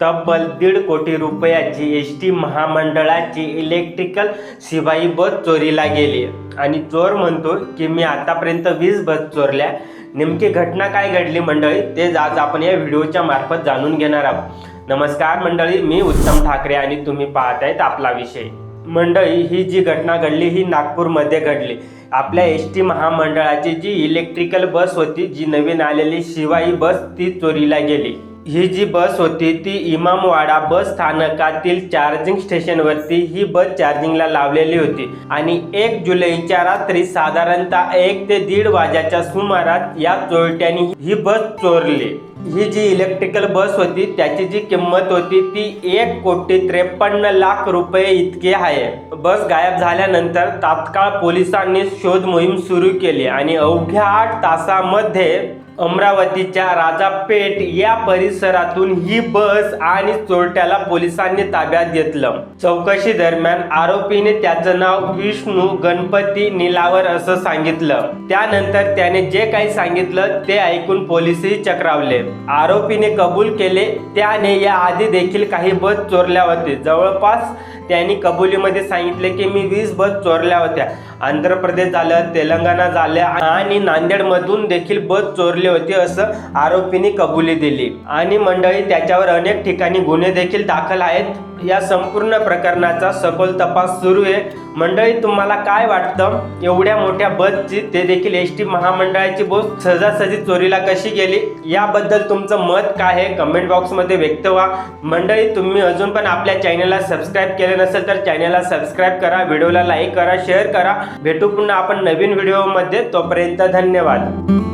तब्बल 1.5 कोटी रुपयाची एसटी महामंडळाची इलेक्ट्रिकल शिवाई बस चोरीला गेली आणि चोर म्हणतो की मी आतापर्यंत 20 बस चोरल्या। नेमकी घटना काय घडली मंडळी ते आज आपण या व्हिडिओच्या मार्फत जाणून घेणार आहोत। नमस्कार मंडळी, मी उत्तम ठाकरे आणि तुम्ही पाहत आहेत आपला विषय। मंडळी, ही जी घटना घडली ही नागपूरमध्ये घडली। आपल्या एसटी महामंडळाची जी इलेक्ट्रिकल बस होती, जी नवीन आलेली शिवाई बस, ती चोरीला गेली। ही जी बस होती ती इमामवाडा बस स्थानकातील चार्जिंग स्टेशनवरती ही बस चार्जिंगला लावलेली होती आणि 1 जुलैच्या रात्री साधारणतः 1 ते 1:30 वाजेच्या सुमारास या चोरट्यांनी ही बस चोरली। ही जी इलेक्ट्रिकल बस होती त्याची जी किंमत होती ती 1,53,00,000 रुपये इतकी आहे। बस गायब झाल्यानंतर तात्काळ पोलिसांनी शोध मोहीम सुरू केली आणि अवघ्या 8 तासामध्ये अमरावतीच्या राजापेठ या परिसरातून ही बस आणि चोरट्याला पोलिसांनी ताब्यात घेतलं। चौकशी दरम्यान आरोपीने त्याचं नाव विष्णू गणपती निलावर असं सांगितलं। त्यानंतर त्याने जे काही सांगितलं ते ऐकून पोलिसही चक्रावले। आरोपीने कबूल केले त्याने या आधी देखील काही बस चोरल्या होते। जवळपास त्यांनी कबुलीमध्ये सांगितले की मी 20 बस चोरल्या होत्या। आंध्र प्रदेश झालं, तेलंगणा झाल्या आणि नांदेडमधून देखील बस चोरली होती असं आरोपीने कबुली दिली आणि मंडळी त्याच्यावर अनेक ठिकाणी गुन्हे देखील दाखल आहेत। या संपूर्ण प्रकरणाचा सखोल तपास सुरू आहे। मंडळी, तुम्हाला काय वाटतं, एवढ्या मोठ्या बसची, ते देखील एसटी महामंडळाची बस सहजासहजी चोरीला कशी गेली? याबद्दल तुमचं मत काय आहे कमेंट बॉक्समध्ये व्यक्त व्हा। मंडळी, तुम्ही अजून पण आपल्या चॅनलला सबस्क्राईब केले नसेल तर चॅनलला सबस्क्राईब करा, व्हिडिओला लाईक करा, शेअर करा। भेटू पुन्हा आपण नवीन व्हिडिओमध्ये, तोपर्यंत धन्यवाद।